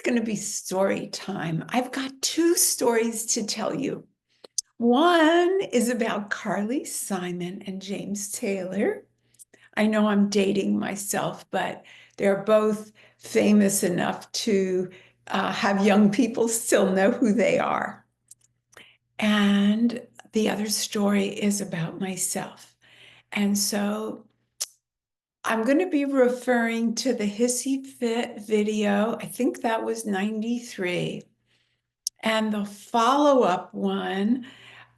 going to be story time. I've got two stories to tell you. One is about Carly Simon and James Taylor. I know I'm dating myself, but they're both famous enough to have young people still know who they are. And the other story is about myself. And so I'm going to be referring to the Hissy Fit video. I think that was 93. And the follow-up one,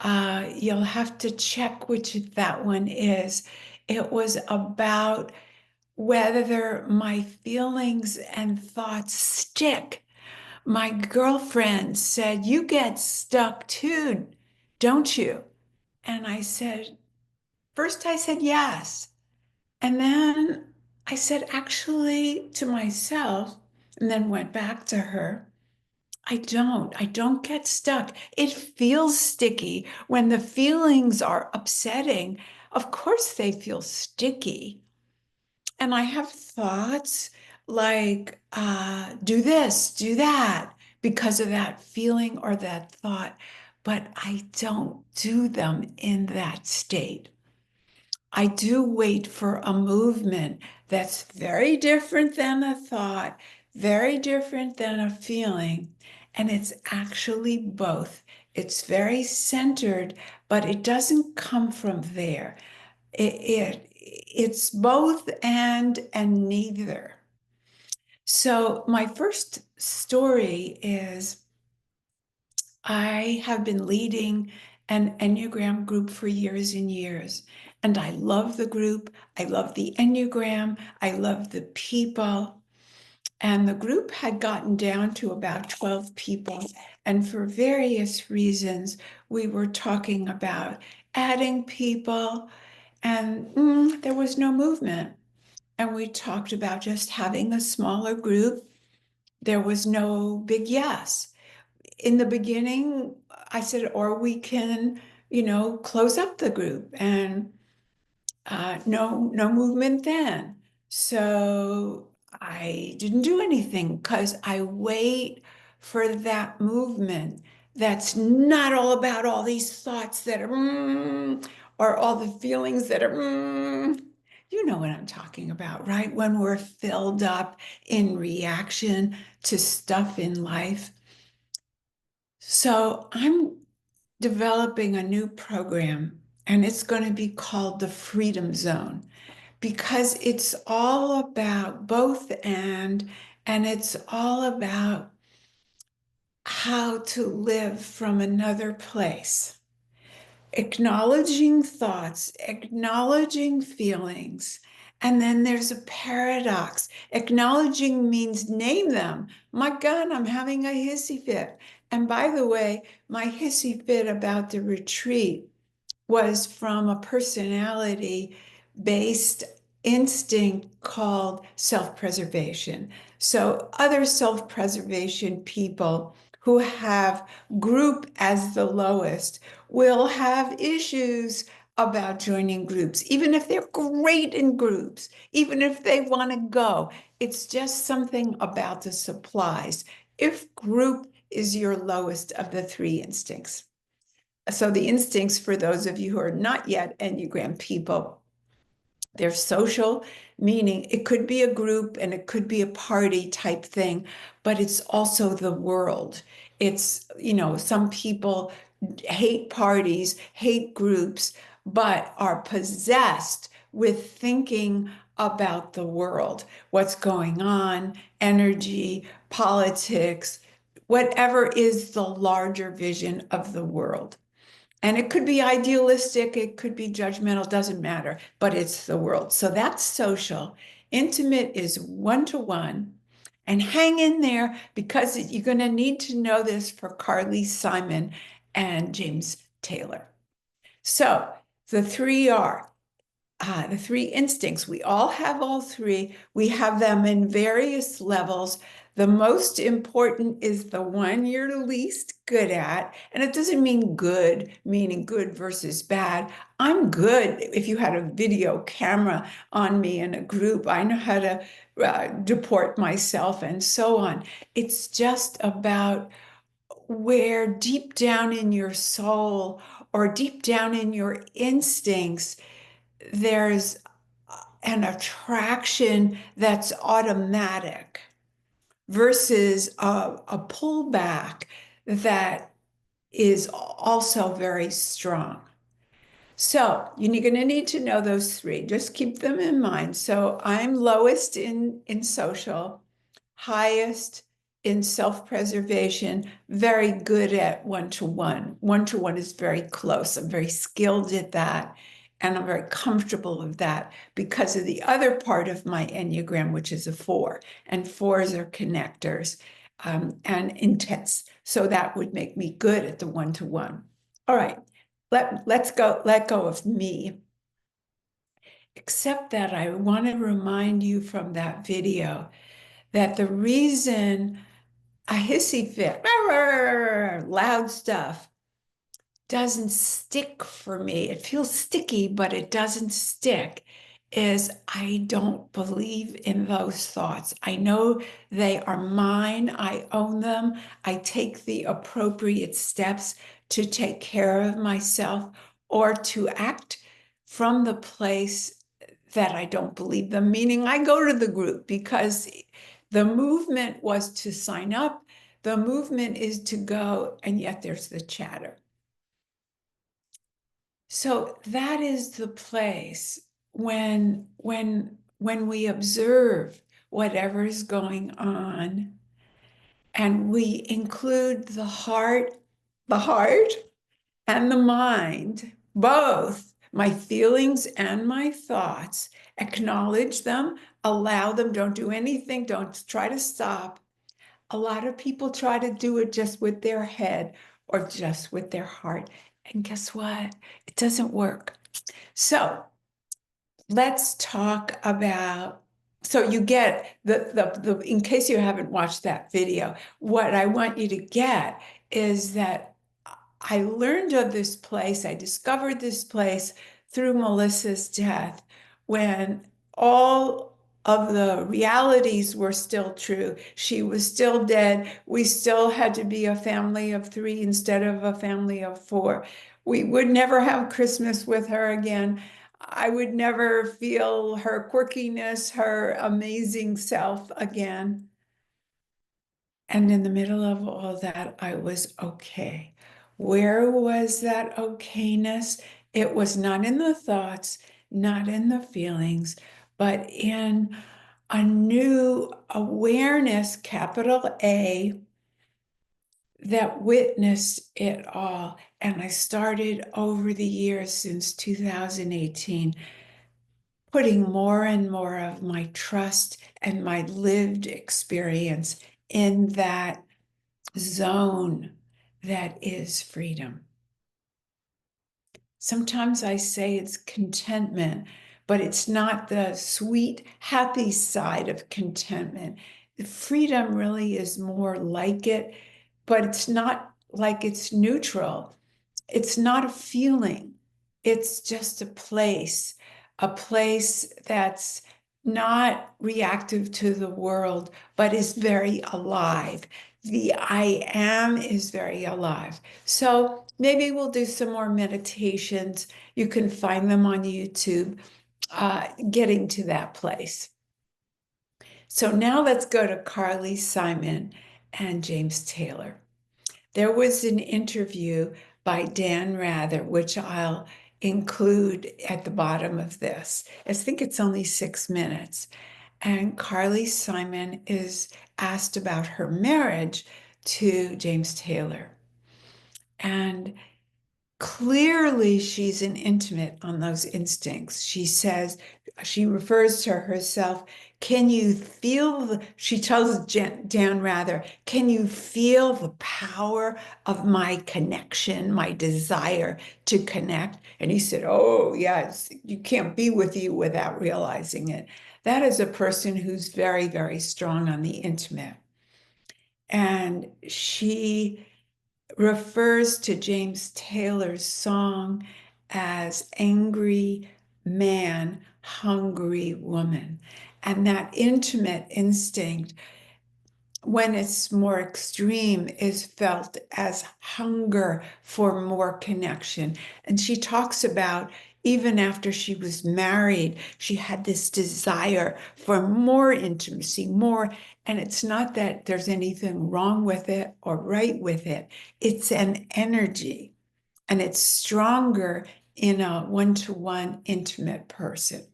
you'll have to check which that one is. It was about whether my feelings and thoughts stick. My girlfriend said, "You get stuck too, don't you?" And I said, first I said yes. And then I said, actually, to myself, and then went back to her. I don't get stuck. It feels sticky when the feelings are upsetting. Of course, they feel sticky. And I have thoughts like, do this, do that, because of that feeling or that thought. But I don't do them in that state. I do wait for a movement that's very different than a thought, very different than a feeling. And it's actually both. It's very centered, but it doesn't come from there. It's both and neither. So my first story is I have been leading an Enneagram group for years and years. And I love the group. I love the Enneagram. I love the people. And the group had gotten down to about 12 people. And for various reasons, we were talking about adding people, and there was no movement. And we talked about just having a smaller group. There was no big yes. In the beginning, I said, or we can, close up the group, and no movement then. So I didn't do anything because I wait for that movement that's not all about all these thoughts that are, or all the feelings that are. You know what I'm talking about, right? When we're filled up in reaction to stuff in life. So I'm developing a new program, and it's going to be called the Freedom Zone, because it's all about both and it's all about how to live from another place, acknowledging thoughts, acknowledging feelings. And then there's a paradox. Acknowledging means name them. My God, I'm having a hissy fit. And by the way, my hissy fit about the retreat was from a personality-based instinct called self-preservation. So other self-preservation people who have group as the lowest will have issues about joining groups, even if they're great in groups, even if they want to go. It's just something about the supplies. If group is your lowest of the three instincts. So the instincts, for those of you who are not yet Enneagram people, they're social, meaning it could be a group and it could be a party type thing, but it's also the world. It's, some people hate parties, hate groups, but are possessed with thinking about the world, what's going on, energy, politics, whatever is the larger vision of the world. And it could be idealistic, it could be judgmental, doesn't matter, but it's the world. So that's social. Intimate is one-to-one. And hang in there, because you're going to need to know this for Carly Simon and James Taylor. So the three are the three instincts. We all have all three. We have them in various levels. The most important is the one you're least good at. And it doesn't mean good, meaning good versus bad. I'm good. If you had a video camera on me in a group, I know how to deport myself and so on. It's just about where deep down in your soul or deep down in your instincts, there's an attraction that's automatic versus a pullback that is also very strong. So you're going to need to know those three. Just keep them in mind. So I'm lowest in social, highest in self-preservation, very good at one-to-one. One-to-one is very close. I'm very skilled at that. And I'm very comfortable with that because of the other part of my Enneagram, which is a 4. And 4s are connectors and intense. So that would make me good at the one-to-one. All right, let go of me. Except that I want to remind you from that video that the reason a hissy fit, loud stuff, doesn't stick for me, it feels sticky, but it doesn't stick, is I don't believe in those thoughts. I know they are mine. I own them. I take the appropriate steps to take care of myself or to act from the place that I don't believe them, meaning I go to the group because the movement was to sign up. The movement is to go, and yet there's the chatter. So that is the place when we observe whatever is going on and we include the heart and the mind, both my feelings and my thoughts, acknowledge them, allow them, don't do anything, don't try to stop. A lot of people try to do it just with their head or just with their heart. And guess what? It doesn't work. So let's talk about, so you get the in case you haven't watched that video, what I want you to get is that I learned of this place, I discovered this place through Melissa's death when all of the realities were still true. She was still dead. We still had to be a family of 3 instead of a family of 4. We would never have Christmas with her again. I would never feel her quirkiness, her amazing self again. And in the middle of all that, I was okay. Where was that okayness? It was not in the thoughts, not in the feelings, but in a new awareness, capital A, that witnessed it all. And I started over the years since 2018 putting more and more of my trust and my lived experience in that zone that is freedom. Sometimes I say it's contentment, but it's not the sweet, happy side of contentment. Freedom really is more like it, but it's not like it's neutral. It's not a feeling. It's just a place that's not reactive to the world, but is very alive. The I am is very alive. So maybe we'll do some more meditations. You can find them on YouTube, getting to that place. So now let's go to Carly Simon and James Taylor. There was an interview by Dan Rather, which I'll include at the bottom of this. I think it's only 6 minutes. And Carly Simon is asked about her marriage to James Taylor. And clearly she's an intimate on those instincts. She says, she refers to herself, can you feel, she tells Dan Rather, can you feel the power of my connection, my desire to connect? And he said, oh, yes, you can't be with you without realizing it. That is a person who's very, very strong on the intimate. And she refers to James Taylor's song as angry man, hungry woman. And that intimate instinct, when it's more extreme, is felt as hunger for more connection. And she talks about even after she was married, she had this desire for more intimacy, more. And it's not that there's anything wrong with it or right with it, it's an energy, and it's stronger in a one-to-one intimate person.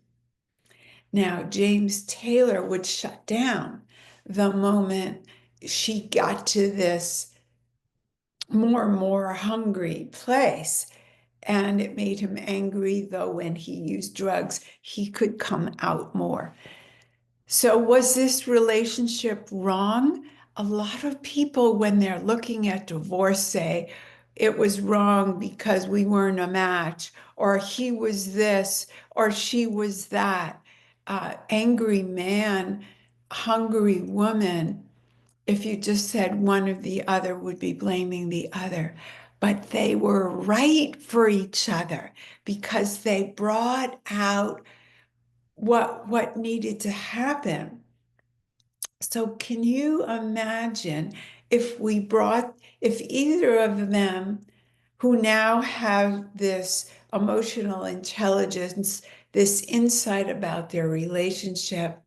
Now, James Taylor would shut down the moment she got to this more and more hungry place. And it made him angry, though when he used drugs, he could come out more. So, was this relationship wrong? A lot of people, when they're looking at divorce, say it was wrong because we weren't a match, or he was this, or she was that. Angry man, hungry woman. If you just said one or the other, would be blaming the other. But they were right for each other because they brought out what needed to happen. So can you imagine if either of them, who now have this emotional intelligence, this insight about their relationship,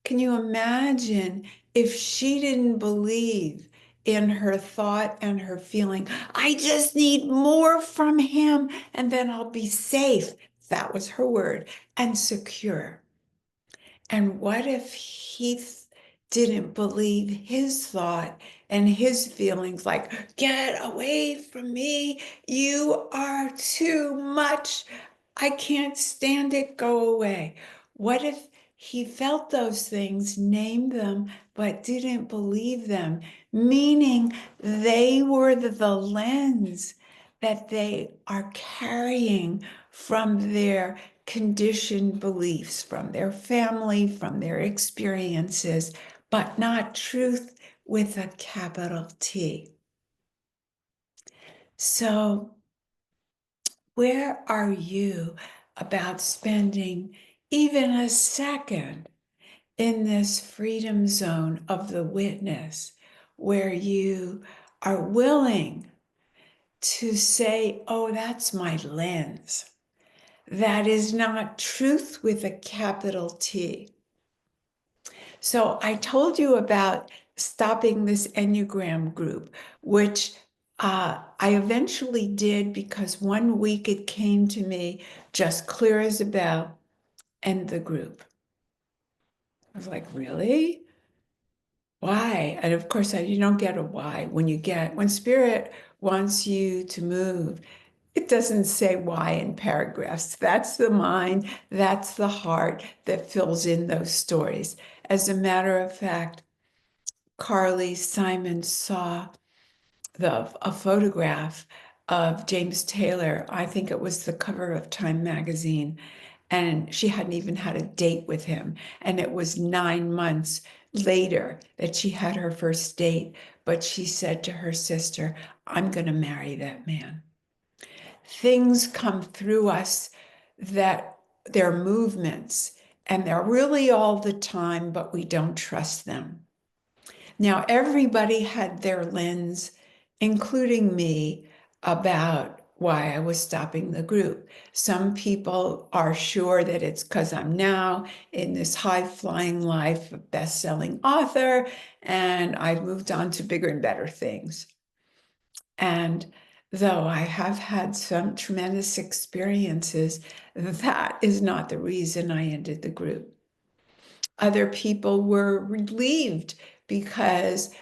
can you imagine if she didn't believe in her thought and her feeling, I just need more from him and then I'll be safe. That was her word, and secure. And what if he didn't believe his thought and his feelings, like, get away from me, you are too much, I can't stand it, go away? What if he felt those things, named them, but didn't believe them, meaning they were the lens that they are carrying from their conditioned beliefs, from their family, from their experiences, but not truth with a capital T. So, where are you about spending even a second in this freedom zone of the witness, where you are willing to say, oh, that's my lens? That is not truth with a capital T. So I told you about stopping this Enneagram group, which I eventually did because one week it came to me just clear as a bell, end the group. I was like, really? Why? And of course, you don't get a why. When spirit wants you to move, it doesn't say why in paragraphs. That's the mind, that's the heart that fills in those stories. As a matter of fact, Carly Simon saw a photograph of James Taylor. I think it was the cover of Time magazine, and she hadn't even had a date with him. And it was 9 months later that she had her first date, but she said to her sister, I'm going to marry that man. Things come through us that they're movements, and they're really all the time, but we don't trust them. Now, everybody had their lens, including me, about why I was stopping the group. Some people are sure that it's because I'm now in this high-flying life of best-selling author, and I've moved on to bigger and better things. And though I have had some tremendous experiences, that is not the reason I ended the group. Other people were relieved because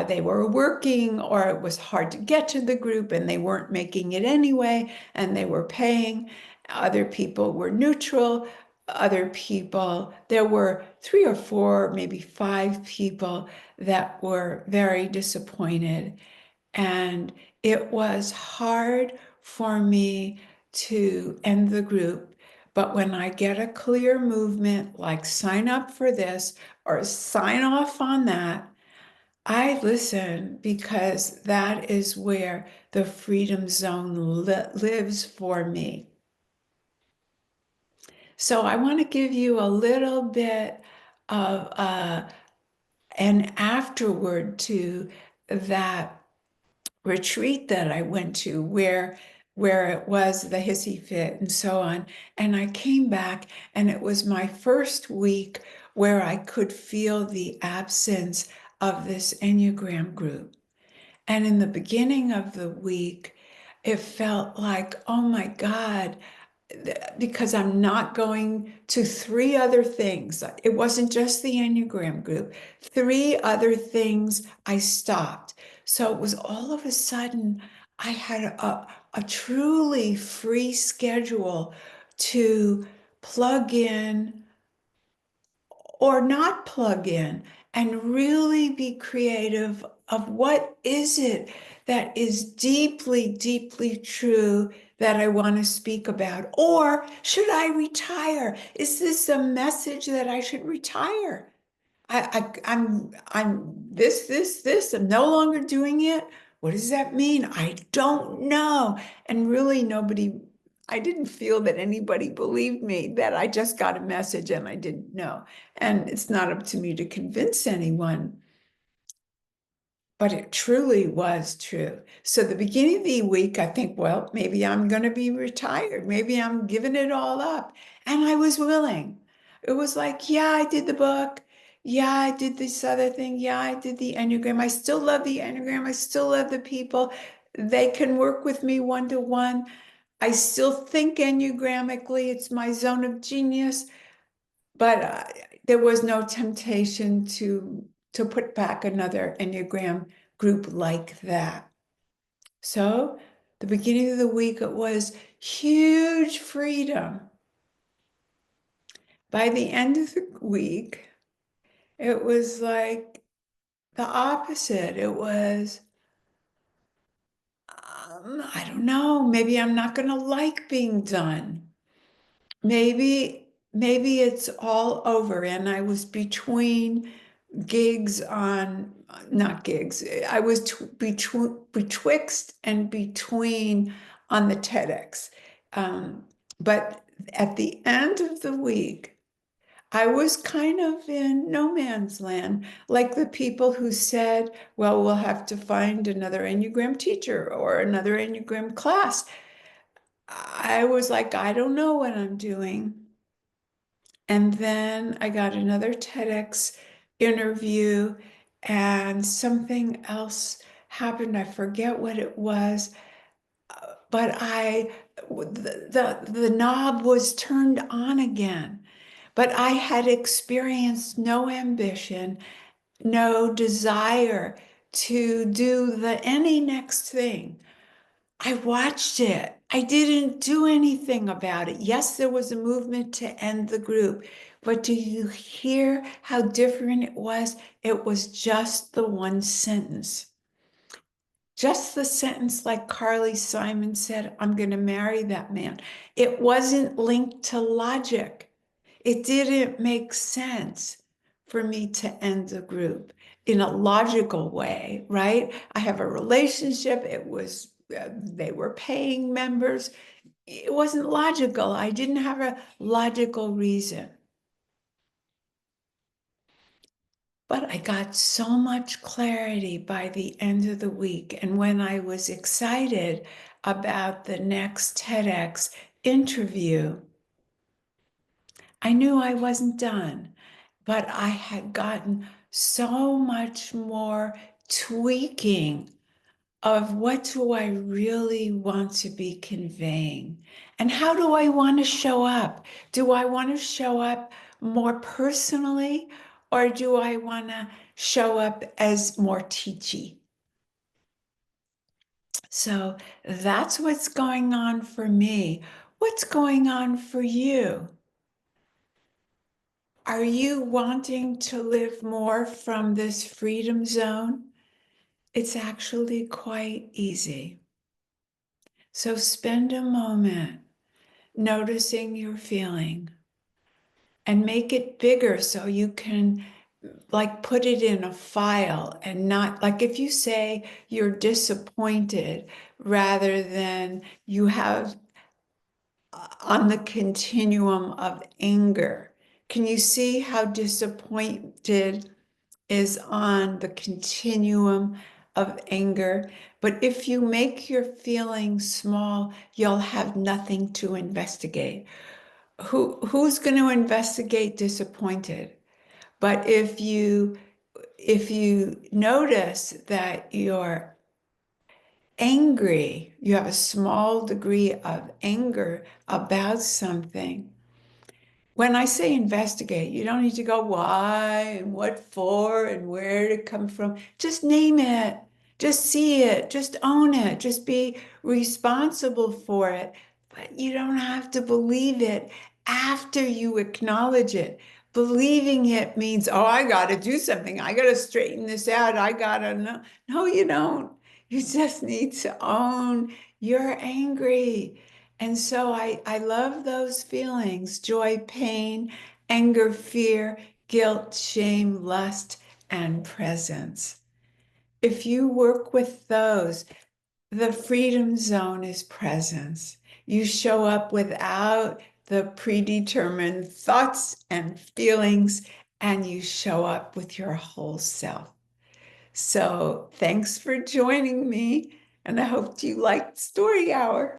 they were working, or it was hard to get to the group and they weren't making it anyway and they were paying. Other people were neutral. Other people, there were 3 or 4, maybe 5 people that were very disappointed. And it was hard for me to end the group. But when I get a clear movement, like sign up for this or sign off on that, I listen because that is where the freedom zone lives for me. So I want to give you a little bit of an afterward to that retreat that I went to where it was the hissy fit and so on. And I came back and it was my first week where I could feel the absence of this Enneagram group. And in the beginning of the week, it felt like, oh my God, because I'm not going to three other things. It wasn't just the Enneagram group, three other things I stopped. So it was all of a sudden, I had a truly free schedule to plug in or not plug in and really be creative of what is it that is deeply, deeply true that I want to speak about? Or should I retire? Is this a message that I should retire? I'm this. I'm no longer doing it. What does that mean? I don't know. And really, I didn't feel that anybody believed me that I just got a message and I didn't know. And it's not up to me to convince anyone, but it truly was true. So the beginning of the week, I think, well, maybe I'm going to be retired. Maybe I'm giving it all up. And I was willing. It was like, yeah, I did the book. Yeah, I did this other thing. Yeah, I did the Enneagram. I still love the Enneagram. I still love the people. They can work with me one-to-one. I still think Enneagrammically. It's my zone of genius. But there was no temptation to put back another Enneagram group like that. So the beginning of the week, it was huge freedom. By the end of the week, it was like the opposite. It was, I don't know, maybe I'm not going to like being done. Maybe it's all over. And I was between gigs on, not gigs, I was betwixt and between on the TEDx. But at the end of the week, I was kind of in no man's land, like the people who said, well, we'll have to find another Enneagram teacher or another Enneagram class. I was like, I don't know what I'm doing. And then I got another TEDx interview and something else happened. I forget what it was, but the knob was turned on again. But I had experienced no ambition, no desire to do any next thing. I watched it. I didn't do anything about it. Yes, there was a movement to end the group, but do you hear how different it was? It was just the one sentence. Just the sentence like Carly Simon said, I'm going to marry that man. It wasn't linked to logic. It didn't make sense for me to end the group in a logical way, right? I have a relationship. They were paying members. It wasn't logical. I didn't have a logical reason. But I got so much clarity by the end of the week. And when I was excited about the next TEDx interview, I knew I wasn't done, but I had gotten so much more tweaking of what do I really want to be conveying? And how do I want to show up? Do I want to show up more personally, or do I want to show up as more teachy? So that's what's going on for me. What's going on for you? Are you wanting to live more from this freedom zone? It's actually quite easy. So spend a moment noticing your feeling and make it bigger so you can like put it in a file and not like if you say you're disappointed rather than you have on the continuum of anger. Can you see how disappointed is on the continuum of anger? But if you make your feelings small, you'll have nothing to investigate. Who's going to investigate disappointed? But if you notice that you're angry, you have a small degree of anger about something. When I say investigate, you don't need to go why and what for and where to come from. Just name it. Just see it. Just own it. Just be responsible for it. But you don't have to believe it after you acknowledge it. Believing it means, oh, I got to do something. I got to straighten this out. I got to know. No, you don't. You just need to own you're angry. And so I love those feelings, joy, pain, anger, fear, guilt, shame, lust, and presence. If you work with those, the freedom zone is presence. You show up without the predetermined thoughts and feelings, and you show up with your whole self. So thanks for joining me, and I hope you liked Story Hour.